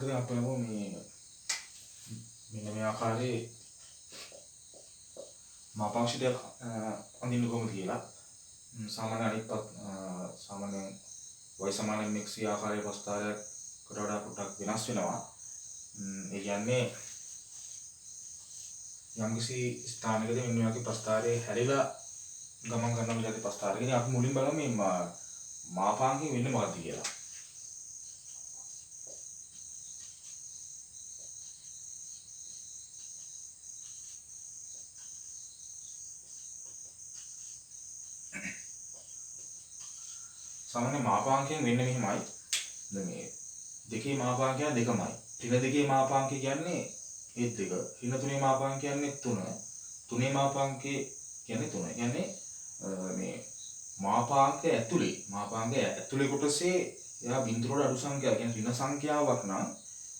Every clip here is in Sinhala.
ඉතින් අපි නමු මේ මෙන්න මේ ආකාරයේ මාපාංශයක් අඳින්න කොහොමද කියලා. සාමාන්‍ය අනිත් සාමාන්‍ය y සමාන mx ආකාරයේ ප්‍රස්තාරයකට වඩා පොඩ්ඩක් වෙනස් වෙනවා. ඒ කියන්නේ යම්කිසි ස්ථානයකදී මෙන්න මේ වගේ ප්‍රස්තාරයේ හැරිලා ගමන් කරන විදිහට ප්‍රස්තාරයකදී අපි මුලින් බලමු මේ මාපාංශයෙන් වෙන්නේ මොකක්ද කියලා. सामान्य मापांकයෙන් වෙන්නේ මෙහිමයි. මේ දෙකේ මාපාංකය දෙකමයි. ඍණ දෙකේ මාපාංකය කියන්නේ ඒ දෙක. ඍණ තුනේ මාපාංකය කියන්නේ 3. තුනේ මාපාංකය කියන්නේ 3. කියන්නේ මේ මාපාංකය ඇතුලේ කොටසේ එයා බිඳුවට අඩු සංඛ්‍යාව කියන්නේ ඍණ සංඛ්‍යාවක් නම්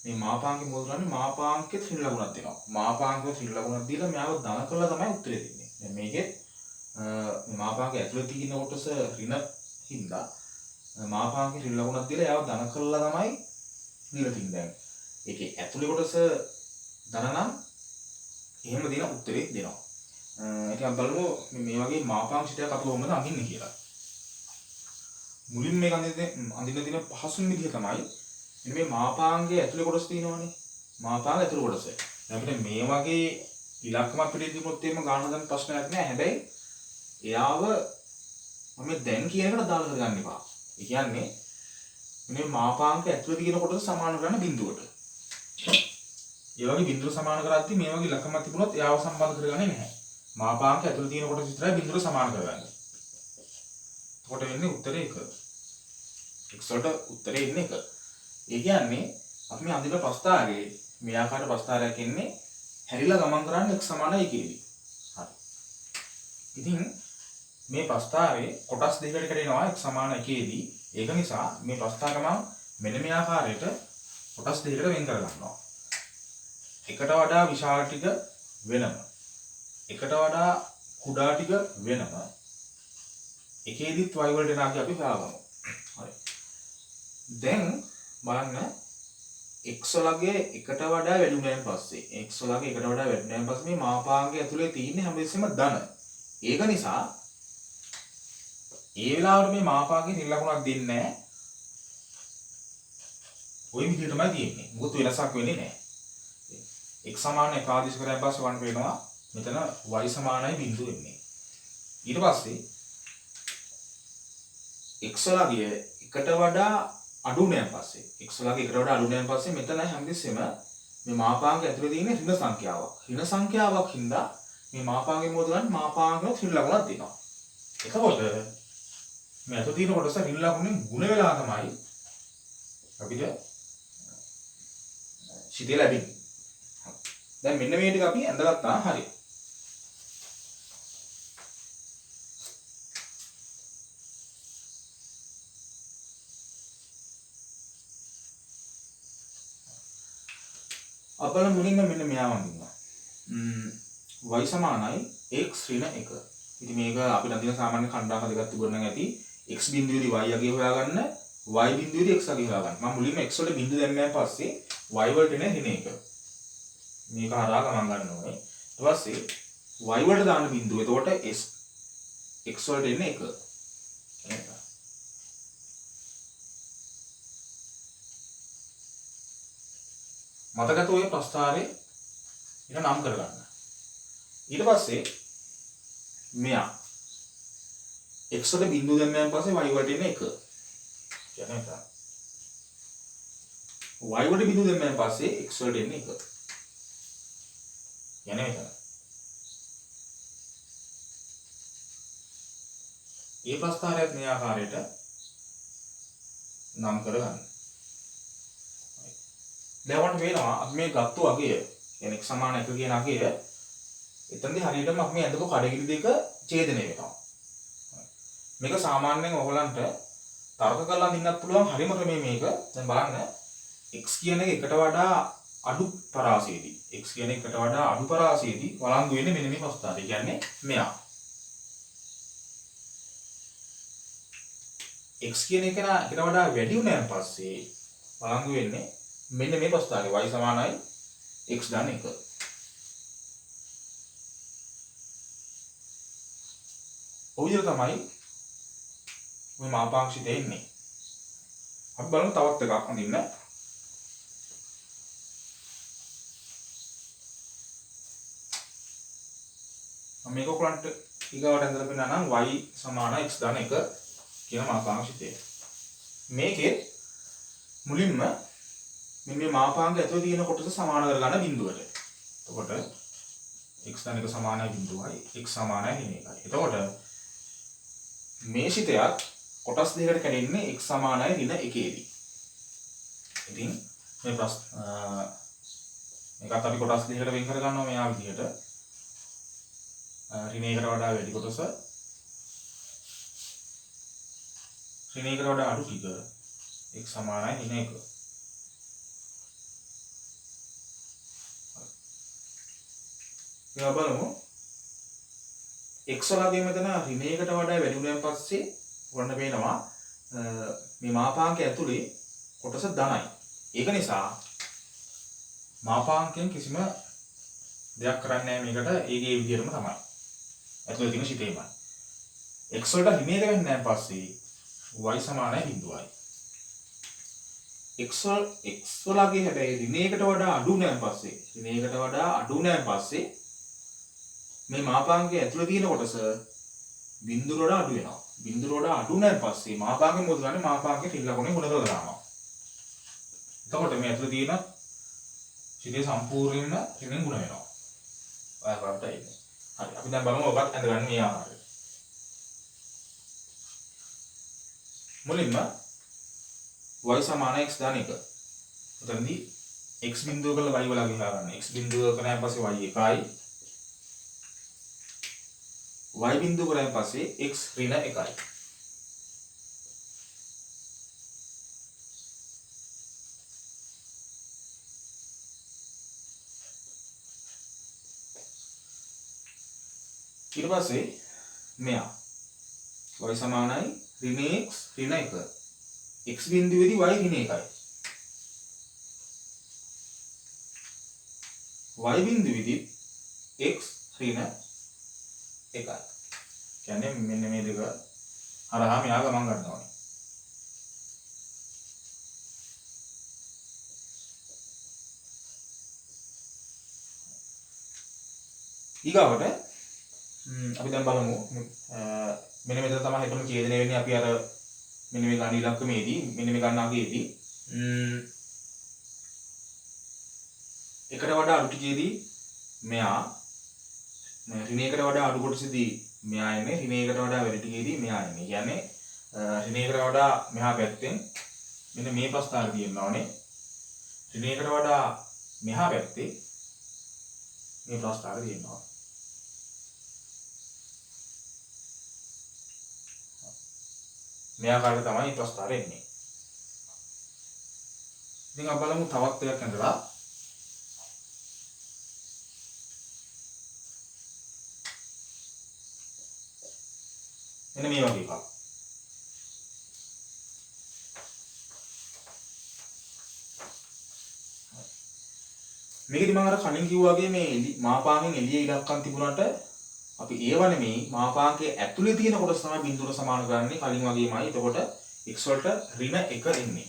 මේ මාපාංකෙ මොකද කරන්නේ? මාපාංකෙත් ඍණ ලකුණක් දෙනවා. මාපාංකෙත් ඍණ ලකුණක් දීලා මෙයාව ධන කරලා තමයි උත්තරේ දෙන්නේ. දැන් මේකේ මාපාංකය ඇතුලේ තියෙන කොටස ඍණ හින්දා මාපාංකේ ඍණ ලකුණක් දීලා එයාව ධන කරලා තමයි දීලා තින්නේ. දැන් ඒකේ ඇතුලේ කොටස ධන නම් එහෙම දෙන උත්තරේ දෙනවා. ඒක අපි බලමු මේ වගේ මාපාංශයක් අපි කොහොමද අඳින්නේ කියලා. මුලින් මේක අඳින්න තියෙන පහසුම විදිහ තමයි මේ මාපාංගයේ ඇතුලේ කොටස තියෙනවනේ. මාපාංග ඇතුලේ කොටස. දැන් අපිට මේ වගේ ඉලක්කමක් පිළිදි දුන්නොත් එහෙම ගන්න හදන්න ප්‍රශ්නයක් නෑ. හැබැයි එයාව මම දැන් කියන එකට දාලා කරගන්න එපා. ඒ කියන්නේ මේ මාපාංක ඇතුලේ තියෙන කොටස සමාන කරන බිඳුවට. ඒ වගේ බිඳුව සමාන කරද්දී මේ වගේ ලකමක් තිබුණොත් එයාව සම්බන්ධ කරගන්නේ නැහැ. මාපාංක ඇතුලේ තියෙන කොටස විතරයි බිඳුවට සමාන කරගන්නේ. එතකොට වෙන්නේ උත්තරේ 1. x වලට උත්තරේ එන්නේ 1. ඒ කියන්නේ අපි මේ අඳින ප්‍රස්තාරයේ මේ ආකාර ප්‍රස්තාරයක් එන්නේ හැරිලා ගමන් කරන්නේ x සමානයි කියේදී. හරි. ඉතින් මේ ප්‍රස්තාරයේ කොටස් දෙකකට කඩනවා x සමාන 1ේදී. ඒක නිසා මේ ප්‍රස්තාර මම මෙන්න මේ ආකාරයට කොටස් දෙකකට වෙන් කර ගන්නවා. එකට වඩා විශාල ටික වෙනම. එකට වඩා කුඩා ටික වෙනම. එකේදීත් y වලට එන අපි හොයාගමු. හරි. දැන් බලන්න x වලගේ එකට වඩා වැඩි වුණාන් පස්සේ x වලගේ එකට වඩා වැඩි වුණාන් පස්සේ මේ මාපාංගය ඇතුලේ තියෙන හැමදෙස්සෙම ධන. ඒක නිසා ඒ වෙලාවට මේ මාපාංගයේ ඍණ ලකුණක් දෙන්නේ නැහැ. ওই විදිහටමයි තියෙන්නේ. මොකද වෙනසක් වෙන්නේ නැහැ. x සමාන 1 ආදේශ කරලා පස්සේ වань වෙනවා. මෙතන y සමානයි බිඳුව වෙන්නේ. ඊට පස්සේ x වලගේ එකට වඩා අඩු වුණාන් පස්සේ x වලගේ එකට වඩා අඩු වුණාන් පස්සේ මෙතන හැමදෙස්සෙම මේ මාපාංගය ඇතුලේ තියෙන ඍණ සංඛ්‍යාවක්. ඍණ සංඛ්‍යාවක් හින්දා මේ මාපාංගයේ මොකද කරන්නේ? මාපාංගයට ඍණ ලකුණක් දෙනවා. එතකොට මේ අත තියෙන කොටස ඍණ ලකුණෙන් ගුණ වෙලා තමයි අපිට සිතේ ලැබෙන්නේ. දැන් මෙන්න මේ ටික අපි ඇඳගත්තා. හරි. අපල මුලින්ම මෙන්න මෙයාව අඳිනවා. y සමානයි x ඍණ 1. ඉතින් මේක අපිට අඳින සාමාන්‍ය කණ්ඩායම දෙකක් තිබුණ නම් ඇති. x බිඳුවේදී y අගය හොයාගන්න, y බිඳුවේදී x අගය හොයාගන්න. මම මුලින්ම x වල බිඳුව දැම්මයන් පස්සේ y වලට එන ඍණ 1. මේක හරහා ගමන් ගන්න ඕනේ. ඊට පස්සේ y වලට දාන්න බිඳුව. එතකොට x වලට එන්නේ 1. මතකද ඔය ප්‍රස්තාරේ ඊට නම් කරගන්න. ඊට පස්සේ මෙයා x වල බිඳුව දැම්මයන් පස්සේ y වලට එන්නේ 1. කියන්නේ තමයි. y වලට බිඳුව දැම්මයන් පස්සේ x වලට එන්නේ 1. යන්නේ මෙතන. මේ ප්‍රස්තාරයත් මේ ආකාරයට නම් කරගන්න. දැන් වන්ට වෙනවා අපි මේ ගත්තු අගය يعني x සමාන 1 කියන අගය එතනදී හරියටම අපි මේ ඇඳපු කඩගිනි දෙක ඡේදනය වෙනවා. මේක සාමාන්‍යයෙන් ඔයගලන්ට තර්ක කරලා අඳින්නත් පුළුවන් හරිම ක්‍රමය මේක. දැන් බලන්න x කියන එක එකට වඩා අඩු පරාසයේදී x කියන එකට වඩා අඩු පරාසයේදී වළංගු වෙන්නේ මෙන්න මේ ප්‍රස්තාරය. කියන්නේ මෙයා x කියන එක එකට වඩා වැඩි වුණාන් පස්සේ වළංගු වෙන්නේ මෙන්න මේ ප්‍රස්ථාරය y සමානයි x ධන 1. ඔය විදිහට තමයි මේ මාපාංශිතේ ඉන්නේ. අපි බලමු තවත් එකක් අඳින්න. මම මේක ඔයගලන්ට ඊගාවට ඇඳලා පෙන්නනවා නම් y සමාන x ධන 1 කියන මාපාංශිතේ. මේකේ මුලින්ම මෙන්න මේ මාපාංග ඇතුලේ තියෙන කොටස සමාන කරගන්න බිඳුවට. එතකොට x ධන 1 සමානයි බිඳුවයි x සමානයි ඍණ 1යි. එතකොට මේ ශිතයක් කොටස් දෙකකට කැඩෙන්නේ x සමානයි ඍණ 1ේදී. ඉතින් මේ මේකත් අපි කොටස් දෙකකට වෙන් කර ගන්නවා මෙයා විදිහට. ඍණ 1කට වඩා වැඩි කොටස ඍණ 1කට වඩා අඩු ටික x සමානයි ඍණ 1. අපි බලමු x වලගේ මෙතන ඍණ 1කට වඩා වැඩි වුණාන් පස්සේ වන්න පේනවා මේ මාපාංකය ඇතුලේ කොටස ධනයි. ඒක නිසා මාපාංකයෙන් කිසිම දෙයක් කරන්නේ නැහැ මේකට. ඒකේ විදිහටම තමයි. ඇතුලේ තියෙන ශිතේමයි. x වලට ඍණ 1 වෙන්නේ නැහැ පස්සේ y සමානයි බිඳුවයි. x වලගේ හැබැයි ඍණ 1කට වඩා අඩු වුණාන් පස්සේ මේ මාපාංකය ඇතුලේ තියෙන කොටස බිඳුවට වඩා අඩු වෙනවා. බිඳුවට වඩා අඩු වුණාන් පස්සේ මාපාංකය මොකද කරන්නේ? මාපාංකය ත්‍රිලකුණේ ගුණ කරලා දානවා. එතකොට මේ ඇතුලේ තියෙන ශිතේ සම්පූර්ණයෙන්ම ඍණෙන් ගුණ වෙනවා. ඔයාලට එන්නේ. හරි. අපි දැන් බලමු ඔබත් ඇඳගන්න මේ ආකාරය. මුලින්ම y සමාන x ධන 1. එතනදී x බිඳුව කරලා y වල ගිහා ගන්න. x බිඳුව කරාන් පස්සේ y 1යි. y බිඳුව කරාන් පස්සේ x ඍණ 1යි. ඊට පස්සේ මෙයා y සමානයි ඍණ x ඍණ 1. x බිඳුවේදී y ඍණ 1යි. y බිඳුවේදී x ඍණ 1යි. කියන්නේ මෙන්න මේ දෙක හරහා මෙයා ගමන් ගන්නවා. ඊගාවට අපි දැන් බලමු මෙන්න මෙතන තමයි හිතමු ඡේදනය වෙන්නේ. අපි අර මෙන්න මේ ගාන ඉලක්කමේදී මෙන්න මේ ගාන අගේදී එකට වඩා අඩු ටිකේදී මෙයා ඍණ 1කට වඩා අඩු කොටසදී මෙයා එන්නේ, ඍණ 1කට වඩා වැඩි ටිකේදී මෙයා එන්නේ. කියන්නේ ඍණ 1කට වඩා මෙහා පැත්තෙන් මෙන්න මේ ප්‍රස්ථාරය තියෙනවානේ. ඍණ 1කට වඩා මෙහා පැත්තේ මේ ප්‍රස්ථාරය තියෙනවා. මේ ආකාරයට තමයි ප්‍රස්ථාරය එන්නේ. ඉතින් අපි බලමු තවත් එකක් ඇඳලා. එන්න මේ වගේ එකක්. මේකදී මම අර කලින් කිව්වා වගේ මේ මාපාංකෙන් එළියේ ඉලක්කම් තිබුණාට අපි ඒව නෙමෙයි මාපාංකයේ ඇතුලේ තියෙන කොටස තමයි බිඳුවට සමාන කරන්නේ. කලින් වගේමයි. එතකොට x වලට ඍණ 1 එන්නේ.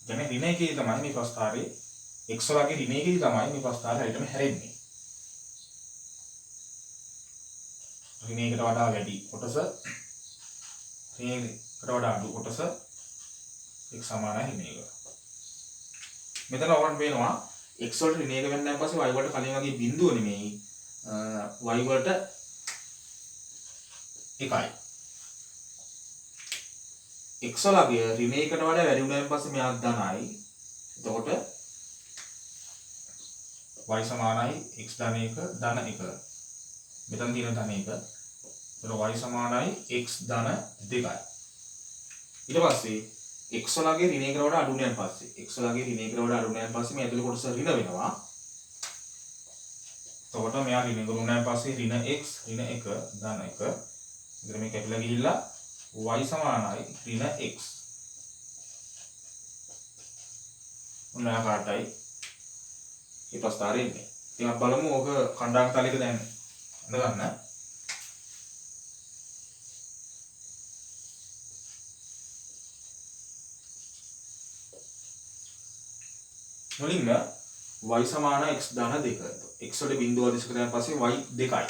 කියන්නේ ඍණ 1 තමයි මේ ප්‍රස්ථාරයේ x වලගේ ඍණ 1 තමයි මේ ප්‍රස්ථාරය හරියටම හැරෙන්නේ. ඍණ 1කට වඩා වැඩි කොටස ඍණ 1කට වඩා අඩු කොටස x සමානයි ඍණ 1. මෙතන ඔයගොල්ලන්ට පේනවා x වලට ඍණ 1 වෙන්න පස්සේ y වලට කලින් වගේ බිඳුව නෙමෙයි y වලට 1යි. x වලගේ ඍණ 1කට වඩා වැඩි වුණාන් පස්සේ මෙයා ධනයි. එතකොට y සමානයි x ධන 1 ධන 1. මෙතන තියෙන ධන 1. එතකොට y සමානයි x ධන 2යි. ඊට පස්සේ x වලගේ ඍණ 1කට වඩා අඩු වුණාන් පස්සේ x වලගේ ර්ණ 1කට වඩා අඩු වුණාන් පස්සේ මේ ඇතුළේ කොටස ඍණ වෙනවා. එතකොට මෙයා ඍණ 1 වුණාන් පස්සේ ඍණ x ඍණ 1 ධන 1. ඉතින් මේ කැපිලා ගිහිල්ලා y සමානයි ඍණ x. ඔන්න ආකාරයටයි මේ ප්‍රස්ථාරය ඉන්නේ. ඉතින් අපි බලමු ඕක කණ්ඩායම් තලයක දැන් අඳ ගන්න. මුලින්ම y සමාන x ධන 2. x වලට බිඳුව අදිශ කරාන් පස්සේ y 2යි.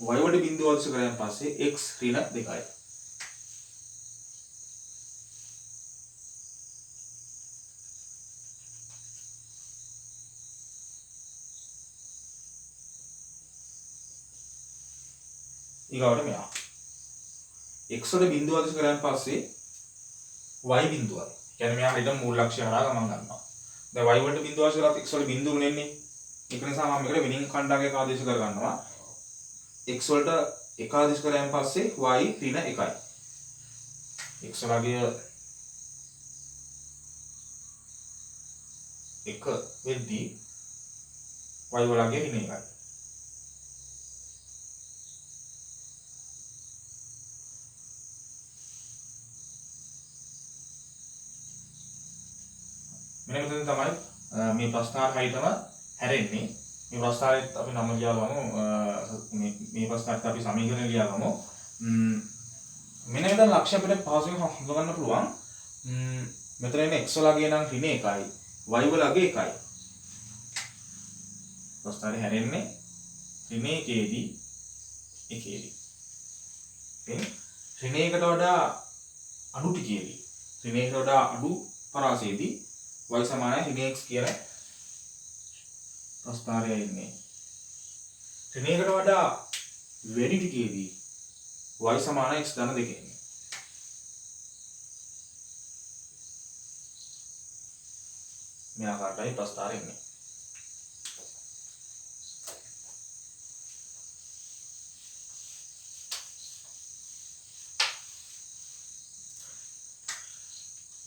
y වලට බිඳුව අදිශ කරාන් පස්සේ x ඍණ 2යි. ඊගාවට මෙයා x වලට බිඳුව අදිශ කරාන් පස්සේ y බිඳුවයි. කියන්නේ මෙයා හිතමු මූල ලක්ෂ්‍ය හරහා ගමන් ගන්නවා. දැන් y වලට බිඳුව ආශ කරත් x වල බිඳුවම නෙන්නේ. ඒක නිසා මම මේකට වෙනින් ඛණ්ඩාංගයක ආදේශ කර ගන්නවා. x වලට 1 ආදේශ කරාන් පස්සේ y ඍණ 1යි. x වලගේ 1 වෙද්දී y වලගේ ඍණ 1යි. මෙන්න මෙතන තමයි මේ ප්‍රස්ථාර හයිතම හැරෙන්නේ. මේ ප්‍රස්ථාරෙත් අපි නම ලියවමු. මේ ප්‍රස්ථාරෙත් අපි සමීකරණ ලියවමු. මෙන්න මෙතන ලක්ෂ්‍ය අපිට පහසුවෙන් හඳුනා ගන්න පුළුවන්. මෙතන ඉන්නේ x වලගේ නම් ඍණ 1යි, y වලගේ 1යි. ප්‍රස්ථාරය හැරෙන්නේ ඍණ 1ේදී 1ේදී. ඉතින් ඍණ 1කට වඩා අඩු ටිකේදී, ඍණ 1කට වඩා අඩු පරාසයේදී y සමානයි ඍණ x කියන ප්‍රස්ථාරය ඉන්නේ. ඍණ 1කට වඩා වැඩි ටිකේදී y සමානයි x ධන 2 ඉන්නේ. මේ ආකාරයටයි ප්‍රස්ථාරය ඉන්නේ.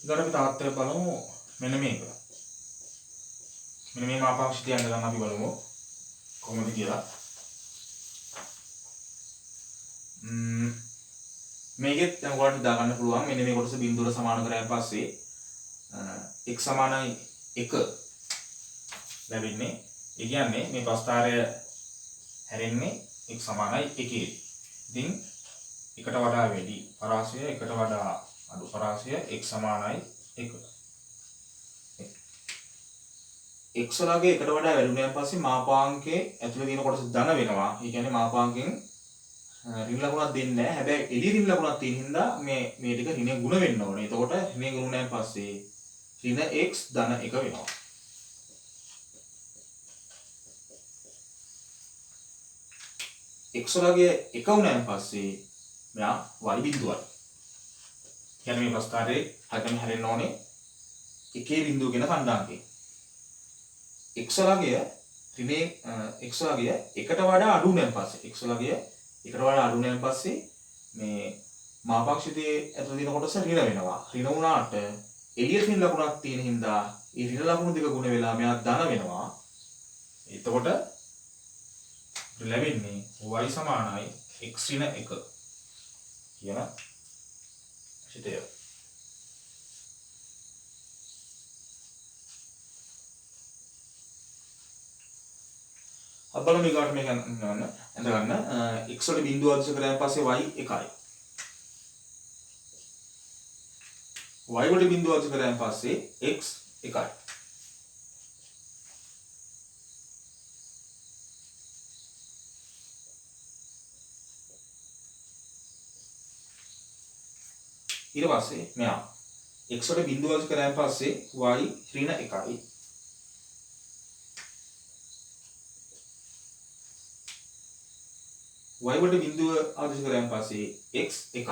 ඊට අපි තාත්තට බලමු මෙන්න මේක. මෙන්න මේ මාපාංශ තියන්න ගන්න අපි බලමු කොහොමද කියලා. මේකෙත් දැන් ඔයාලට දා ගන්න පුළුවන් මෙන්න මේ කොටස බිඳුවට සමාන කරාන් පස්සේ x සමානයි 1 ලැබෙන්නේ. ඒ කියන්නේ මේ ප්‍රස්ථාරය හැරෙන්නේ x සමානයි 1. ඉතින් එකට වඩා වැඩි පරාසය, එකට වඩා අඩු පරාසය x සමානයි 1. x වලගේ එකට වඩා වැඩි වුණාන් පස්සේ මාපාංකයේ ඇතුලේ තියෙන කොටස ධන වෙනවා. ඒ කියන්නේ මාපාංකයෙන් ඍණ ලකුණක් දෙන්නේ නැහැ. හැබැයි එළිය ඍණ ලකුණක් තියෙන හින්දා මේ ටික ඍණ ගුණ වෙන්න ඕනේ. එතකොට ඍණ ගුණ වුණාන් පස්සේ ඍණ x ධන 1 වෙනවා. x වලගේ 1 වුණාන් පස්සේ මෙයා y බිඳුවයි. කියන්නේ මේ ප්‍රස්ථාරයේ හරියටම හැරෙන්න ඕනේ එකේ බිඳුව කියන කණ්ඩාංකේ. x වලගේ ඍණ x වලගේ එකට වඩා අඩු වෙනන් පස්සේ x වලගේ එකට වඩා අඩු වෙනන් පස්සේ මේ මාපාක්ෂිතයේ ඇතුළේ තියෙන කොටස ඍණ වෙනවා. ඍණ වුණාට එළිය ඍණ ලකුණක් තියෙන හින්දා ඒ ඍණ ලකුණු දෙක ගුණ වෙලා මෙයා ධන වෙනවා. එතකොට ලැබෙන්නේ y සමානයි x ඍණ 1 කියන සිතය. අපල මේ කාට මේක ගන්න ඇඳ ගන්න x වලට බිඳුව අදිශ කරාන් පස්සේ y 1යි. y වලට බිඳුව අදිශ කරාන් පස්සේ x 1යි. ඊට පස්සේ මෙයා x වලට බිඳුව අදිශ කරාන් පස්සේ y ඍණ 1යි. y වලට බිඳුව ආදේශ කරාන් පස්සේ x 1යි.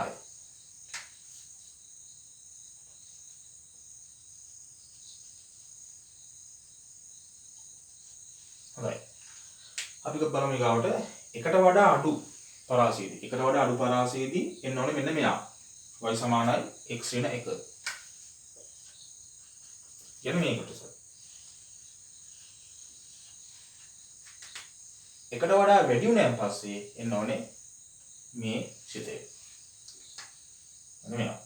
හොඳයි. අපි බලමු ඊගාවට එකට වඩා අඩු පරාසයේදී. එකට වඩා අඩු පරාසයේදී එන්න ඕනේ මෙන්න මෙයා. y සමානයි x ඍණ 1. කියන්නේ මේ කොටස. එකට වඩා වැඩි වුණාන් පස්සේ එන්න ඕනේ මේ සිතේ. මෙන්න මෙයා.